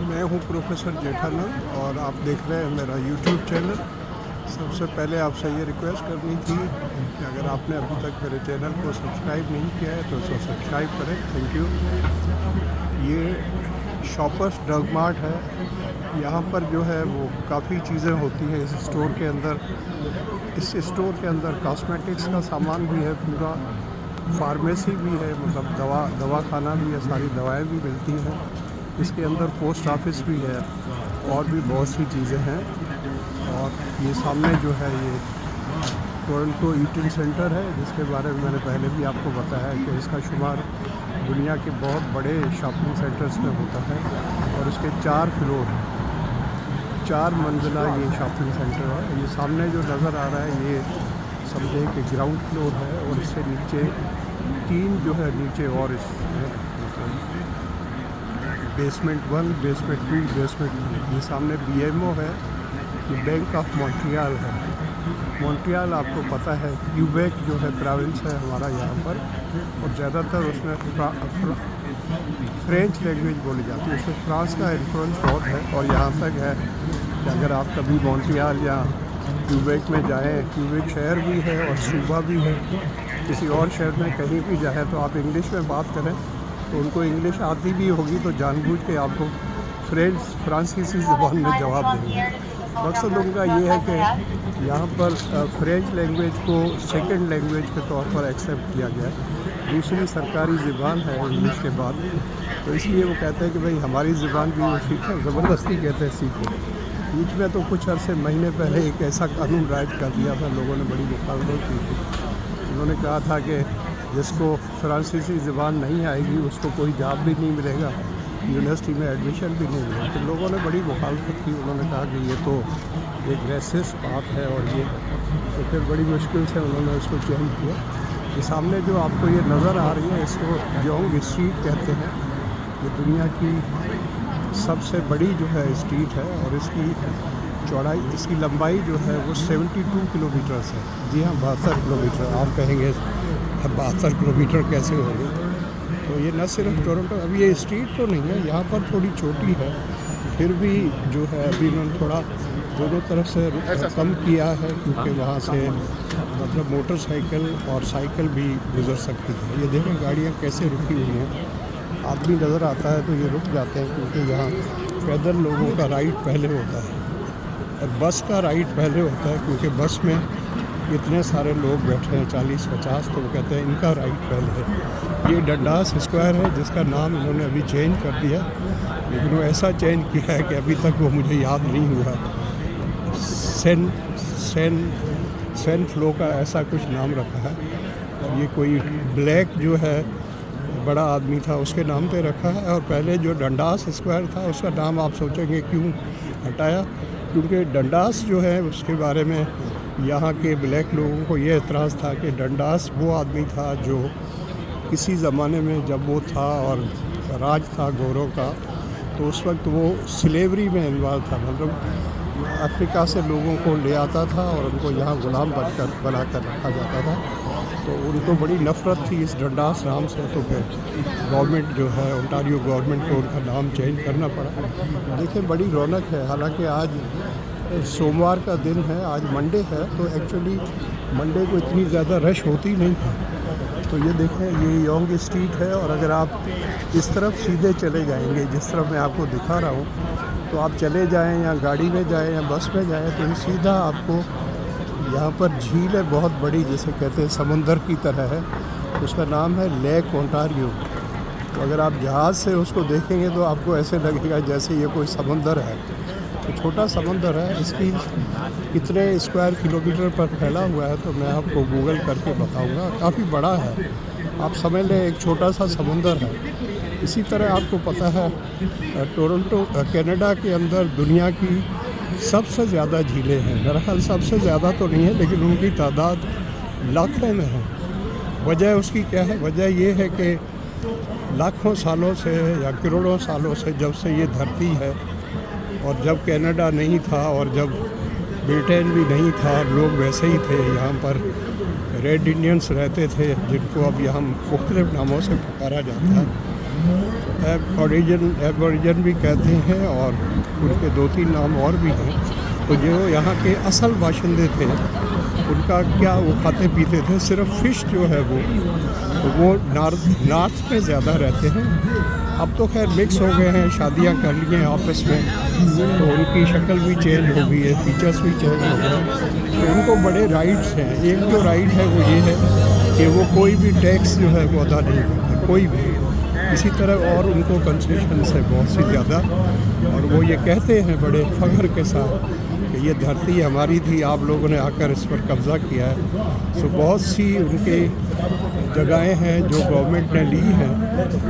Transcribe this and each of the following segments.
मैं हूं प्रोफेसर जेठानंद और आप देख रहे हैं मेरा यूट्यूब चैनल। सबसे पहले आपसे ये रिक्वेस्ट करनी थी कि अगर आपने अभी तक मेरे चैनल को सब्सक्राइब नहीं किया है तो उसको सब्सक्राइब करें। Thank you. ये शॉपर्स ड्रग मार्ट है। यहाँ पर जो है वो काफ़ी चीज़ें होती हैं इस स्टोर के अंदर। इस स्टोर के अंदर कॉस्मेटिक्स का सामान भी है, पूरा फार्मेसी भी है, मतलब दवाखाना भी है, सारी दवाएं भी मिलती हैं। इसके अंदर पोस्ट ऑफिस भी है और भी बहुत सी चीज़ें हैं। और ये सामने जो है ये टोरंटो ईटिंग सेंटर है, जिसके बारे में मैंने पहले भी आपको बताया है कि इसका शुमार दुनिया के बहुत बड़े शॉपिंग सेंटर्स में होता है। और इसके 4 फ्लोर हैं, 4 मंजिला ये शॉपिंग सेंटर है। ये सामने जो नज़र आ रहा है ये समझे कि ग्राउंड फ्लोर है और इससे नीचे 3 जो है नीचे और इस बेसमेंट 1, बेसमेंट 2, बेसमेंट 3। ये सामने BMO है, ये बैंक ऑफ मॉन्ट्रियल है। मॉन्ट्रियल आपको पता है क्यूबेक जो है प्रोविंस है हमारा यहाँ पर, और ज़्यादातर उसमें फ्रेंच लैंग्वेज बोली जाती है। उसमें फ्रांस का इन्फ्लुएंस बहुत है। और यहाँ तक है कि अगर आप कभी मॉन्ट्रियल या क्यूबेक में जाएँ, क्यूबेक शहर भी है और सूबा भी है, किसी और शहर में कहीं भी जाएँ तो आप इंग्लिश में बात करें तो उनको इंग्लिश आती भी होगी तो जानबूझ के आपको फ्रांसीसी ज़बान में जवाब देंगे। मकसद उनका ये है कि यहाँ पर फ्रेंच लैंग्वेज को सेकंड लैंग्वेज के तौर पर एक्सेप्ट किया गया है। दूसरी सरकारी ज़बान है इंग्लिश के बाद, तो इसलिए वो कहते हैं कि भाई हमारी ज़बान भी वो सीखें, ज़बरदस्ती कहते हैं सीखें। बीच में तो कुछ अरसे महीने पहले एक ऐसा कानून राइट कर दिया था, लोगों ने बड़ी मुखालफत की थी। उन्होंने कहा था कि जिसको फ्रांसीसी ज़बान नहीं आएगी उसको कोई जॉब भी नहीं मिलेगा, यूनिवर्सिटी में एडमिशन भी नहीं मिलेगा। तो लोगों ने बड़ी मुखालफत की। उन्होंने कहा कि ये तो एक रेसिस्ट बात है और ये, तो फिर बड़ी मुश्किल से उन्होंने उसको चेंज किया। ये सामने जो आपको ये नज़र आ रही है इसको योंग स्ट्रीट कहते हैं। ये दुनिया की सबसे बड़ी जो है स्ट्रीट है और इसकी चौड़ाई, इसकी लंबाई जो है वो 72 किलोमीटर्स है। जी हाँ, 72 किलोमीटर। आप कहेंगे 72 किलोमीटर कैसे होगी? तो ये न सिर्फ टोरंटो, अभी ये स्ट्रीट तो नहीं है, यहाँ पर थोड़ी छोटी है, फिर भी जो है अभी उन्होंने थोड़ा दोनों तरफ से कम किया है, क्योंकि वहाँ से मतलब मोटरसाइकिल और साइकिल भी गुजर सकती है। ये देखें गाड़ियाँ कैसे रुकी हुई हैं, आदमी नज़र आता है तो ये रुक जाते हैं, क्योंकि यहाँ पैदल लोगों का राइड पहले होता है और बस का राइड पहले होता है, क्योंकि बस में इतने सारे लोग बैठे हैं 40-50, तो वो कहते हैं इनका राइड पहले है। ये डंडास स्क्वायर है जिसका नाम इन्होंने अभी चेंज कर दिया, लेकिन वो ऐसा चेंज किया है कि अभी तक वो मुझे याद नहीं हुआ। सेन फ्लो का ऐसा कुछ नाम रखा है। और ये कोई ब्लैक जो है बड़ा आदमी था उसके नाम पे रखा है। और पहले जो डंडास स्क्वायर था उसका नाम आप सोचेंगे क्यों हटाया, क्योंकि डंडास जो है उसके बारे में यहाँ के ब्लैक लोगों को ये एतराज़ था कि डंडास वो आदमी था जो किसी ज़माने में जब वो था और राज था गोरों का, तो उस वक्त वो स्लेवरी में इन्वॉल्व था। मतलब अफ्रीका से लोगों को ले आता था और उनको यहाँ गुलाम बना कर रखा जाता था। तो उनको बड़ी नफ़रत थी इस डंडास नाम से, तो फिर गवर्नमेंट जो है ओंटारियो गवर्नमेंट को उनका नाम चेंज करना पड़ा। देखिए बड़ी रौनक है। हालांकि आज सोमवार का दिन है, आज मंडे है, तो एक्चुअली मंडे को इतनी ज़्यादा रश होती नहीं है। तो ये देखें ये योंग स्ट्रीट है और अगर आप इस तरफ सीधे चले जाएंगे, जिस तरफ मैं आपको दिखा रहा हूँ, तो आप चले जाएं या गाड़ी में जाएं या बस में जाएं तो ये सीधा आपको यहाँ पर झील है बहुत बड़ी, जिसे कहते हैं समंदर की तरह है, उसका नाम है लेक ओंटारियो। तो अगर आप जहाज़ से उसको देखेंगे तो आपको ऐसे लगेगा जैसे ये कोई समंदर है। तो छोटा समंदर है, इसकी कितने स्क्वायर किलोमीटर पर फैला हुआ है तो मैं आपको गूगल करके बताऊंगा। काफ़ी बड़ा है, आप समझ लें एक छोटा सा समंदर है। इसी तरह आपको पता है टोरंटो कनाडा के अंदर दुनिया की सबसे ज़्यादा झीलें हैं। मेरा ख्याल सबसे ज़्यादा तो नहीं है, लेकिन उनकी तादाद लाखों में है। वजह उसकी क्या है? वजह ये है कि लाखों सालों से या करोड़ों सालों से जब से ये धरती है, और जब कनाडा नहीं था और जब ब्रिटेन भी नहीं था, लोग वैसे ही थे। यहाँ पर रेड इंडियंस रहते थे, जिनको अब यहाँ मुख्तलिफ नामों से पुकारा जाता है। एबोरिजन भी कहते हैं, और उनके 2-3 नाम और भी हैं। तो जो यहाँ के असल बाशिंदे थे, उनका क्या वो खाते पीते थे, सिर्फ फ़िश जो है वो नॉर्थ में ज़्यादा रहते हैं। अब तो खैर मिक्स हो गए हैं, शादियाँ कर ली हैं आपस में, तो उनकी शक्ल भी चेंज हो गई है, फीचर्स भी चेंज हो गए हैं। तो उनको बड़े राइट्स हैं। एक जो राइट है वो ये है कि वो कोई भी टैक्स जो है वो अदा नहीं करते, कोई भी। इसी तरह और उनको कंसेशंस है बहुत सी ज़्यादा, और वो ये कहते हैं बड़े फ़ख्र के साथ कि ये धरती हमारी थी, आप लोगों ने आकर इस पर कब्ज़ा किया है। सो बहुत सी उनके जगहें हैं जो गवर्नमेंट ने ली हैं,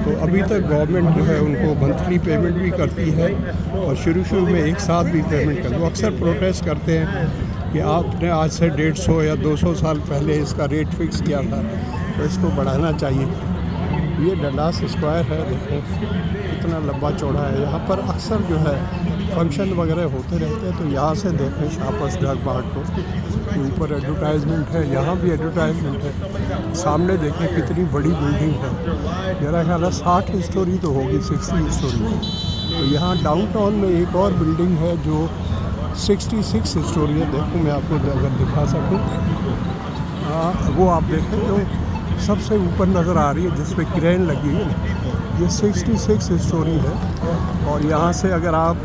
तो अभी तक गवर्नमेंट जो है उनको मंथली पेमेंट भी करती है, और शुरू में एक साथ भी पेमेंट करती है। वो अक्सर प्रोटेस्ट करते हैं कि आपने आज से 150 या 200 साल पहले इसका रेट फिक्स किया था, तो इसको बढ़ाना चाहिए। ये डलास स्क्वायर है, देखें कितना लंबा चौड़ा है। यहाँ पर अक्सर जो है फंक्शन वगैरह होते रहते हैं, तो यहाँ से देखें शापर्स ड्रग मार्ट को, ऊपर एडवर्टाइजमेंट है, यहाँ भी एडवर्टाइजमेंट है। सामने देखें कितनी बड़ी बिल्डिंग है, मेरा ख्याल है 60 स्टोरी तो होगी, 60 स्टोरी। तो यहाँ डाउनटाउन में एक और बिल्डिंग है जो 66 स्टोरी है। देखो मैं आपको अगर दिखा सकूँ, वो आप देखें जो सबसे ऊपर नज़र आ रही है, जिस पे क्रेन लगी है, ये 66 स्टोरी है। और यहाँ से अगर आप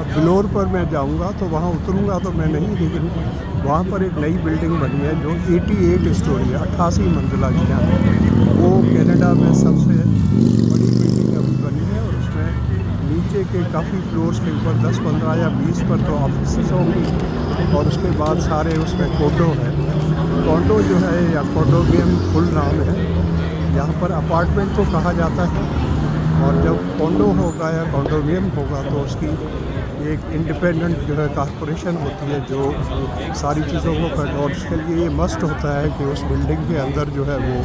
बिलोर पर मैं जाऊँगा तो वहाँ उतरूँगा तो मैं नहीं, लेकिन वहाँ पर एक नई बिल्डिंग बनी है जो 88 स्टोरी है, 88 मंजिला की है। वो कनाडा में सबसे बड़ी बिल्डिंग अभी बनी है, और उसमें नीचे के काफ़ी फ्लोर्स के ऊपर 10, 15 या 20 पर तो ऑफिस होंगी, और उसके बाद सारे उसमें कोडो है। कॉन्डो जो है या कॉन्डोमिनियम फुल नाम है, यहाँ पर अपार्टमेंट को कहा जाता है। और जब कॉन्डो होगा या कॉन्डोमिनियम होगा तो उसकी एक इंडिपेंडेंट जो है कॉर्पोरेशन होती है जो सारी चीज़ों को कर, और उसके लिए ये मस्ट होता है कि उस बिल्डिंग के अंदर जो है वो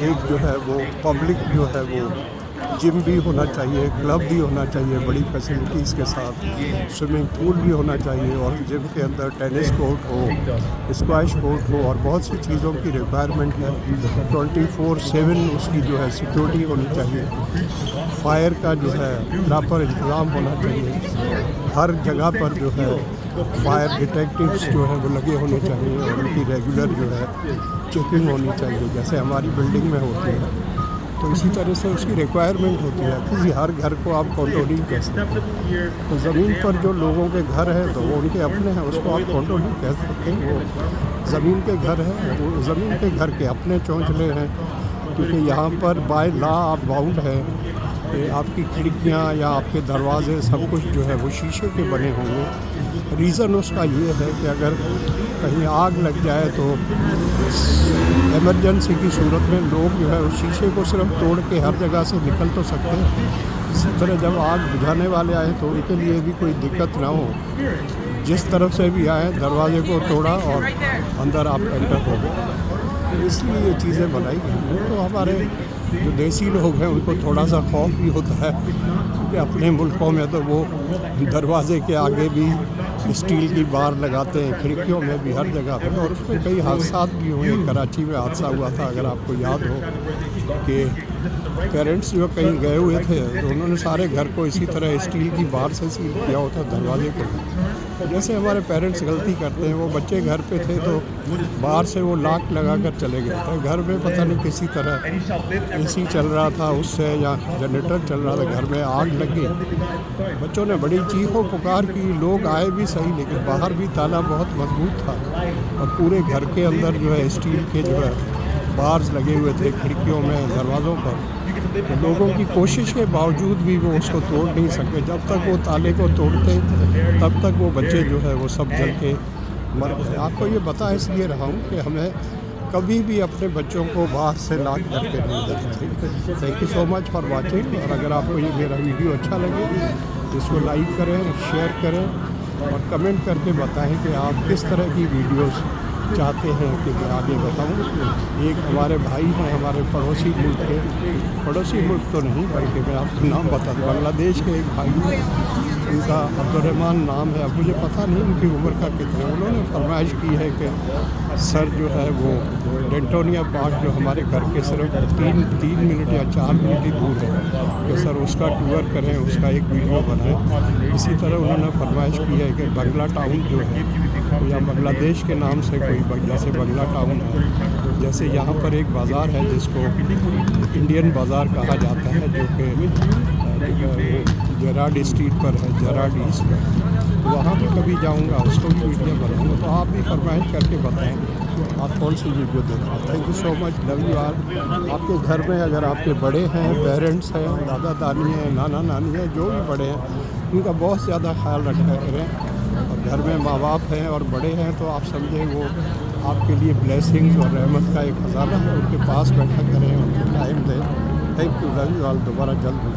एक जो है वो पब्लिक जो है वो जिम भी होना चाहिए, क्लब भी होना चाहिए बड़ी फैसिलिटीज़ के साथ, स्विमिंग पूल भी होना चाहिए, और जिम के अंदर टेनिस कोर्ट हो, स्क्वैश कोर्ट हो, और बहुत सी चीज़ों की रिक्वायरमेंट है। 24/7 उसकी जो है सिक्योरिटी होनी चाहिए, फायर का जो है प्रॉपर इंतज़ाम होना चाहिए, हर जगह पर जो है फायर डिटेक्टिव्स जो है वो लगे होने चाहिए, और उनकी रेगुलर जो है चेकिंग होनी चाहिए, जैसे हमारी बिल्डिंग में होती है। तो इसी तरह से उसकी रिक्वायरमेंट होती है। किसी हर घर को आप कॉन्ट्रोलिंग कह सकते हैं। तो ज़मीन पर जो लोगों के घर हैं तो वो उनके अपने हैं, उसको आप कॉन्ट्रोलिंग कह सकते हैं। वो ज़मीन के घर हैं, वो ज़मीन के घर के अपने चौंचले हैं, क्योंकि यहाँ पर बाय लॉ आप बाउंड है कि आपकी खिड़कियाँ या आपके दरवाजे सब कुछ जो है वो शीशे के बने होंगे। रीज़न उसका ये है कि अगर कहीं आग लग जाए तो इमरजेंसी की सूरत में लोग जो है उस शीशे को सिर्फ तोड़ के हर जगह से निकल तो सकते हैं। इसी तरह जब आग बुझाने वाले आए तो उनके लिए भी कोई दिक्कत ना हो, जिस तरफ से भी आए दरवाजे को तोड़ा और अंदर आप एंटर हो गए। तो इसलिए ये चीज़ें बनाई गई हैं। तो हमारे जो देसी लोग हैं उनको थोड़ा सा खौफ भी होता है कि अपने मुल्कों में तो वो दरवाजे के आगे भी स्टील की बार लगाते हैं, खिड़कियों में भी, हर जगह पर। और उसमें कई हादसा भी हुए। कराची में हादसा हुआ था, अगर आपको याद हो, कि पेरेंट्स जो कहीं गए हुए थे तो उन्होंने सारे घर को इसी तरह स्टील की बार से सील किया होता दरवाजे को। जैसे हमारे पेरेंट्स गलती करते हैं, वो बच्चे घर पे थे तो बाहर से वो लॉक लगा कर चले गए थे। घर में पता नहीं किसी तरह एसी चल रहा था उससे या जनरेटर चल रहा था, घर में आग लगी। बच्चों ने बड़ी चीखों पुकार की, लोग आए भी सही, लेकिन बाहर भी ताला बहुत मजबूत था, और पूरे घर के अंदर जो है स्टील के जो है बार्स लगे हुए थे खिड़कियों में, दरवाज़ों पर। तो लोगों की कोशिश के बावजूद भी वो उसको तोड़ नहीं सके। जब तक वो ताले को तोड़ते तब तक वो बच्चे जो है वो सब जल के मर गए। आपको ये बता इसलिए रहा हूँ कि हमें कभी भी अपने बच्चों को बाहर से लॉक करके नहीं देना चाहिए। Thank you so much for watching. और अगर आपको ये मेरा वीडियो अच्छा लगे तो इसको लाइक करें, शेयर करें, और कमेंट करके बताएं कि आप किस तरह की वीडियोस चाहते हैं कि मैं आगे बताऊं। एक हमारे भाई हैं, हमारे पड़ोसी मुल्क के, पड़ोसी मुल्क तो नहीं बल्कि मैं आपको नाम बता दूं, बांग्लादेश के एक भाई हैं, उनका अब्दुर्रहमान नाम है, अब मुझे पता नहीं उनकी उम्र का कितना है। उन्होंने फरमाइश की है कि सर जो है वो डेंटोनिया पार्क जो हमारे घर के सिर्फ तीन मिनट या 4 मिनट ही दूर है, कि सर उसका टूर करें, उसका एक वीडियो बनाएं। इसी तरह उन्होंने फरमाइश की है कि बंगला टाउन जो है या बांग्लादेश के नाम से कोई जैसे बंगला टाउन है, जैसे यहाँ पर एक बाज़ार है जिसको इंडियन बाज़ार कहा जाता है, जो कि जेराड स्ट्रीट पर है, जेराड ईस्ट पर। वहाँ भी कभी जाऊँगा, उसको भी वीडियो बनाऊँगा, तो आप भी फरमाइश करके बताएं आप कौन सी वीडियो देख रहे हैं। Thank you so much, love you all. आपके घर में अगर आपके बड़े हैं, पेरेंट्स हैं, दादा दादी हैं, नाना नानी हैं, जो भी बड़े हैं, उनका बहुत ज़्यादा ख्याल रखा करें। और घर में माँ बाप हैं और बड़े हैं तो आप समझें वो आपके लिए ब्लेसिंग्स और रहमत का एक ख़जाना है, उनके पास बैठा करें, उनको टाइम दें। Thank you, love you all. दोबारा जल्द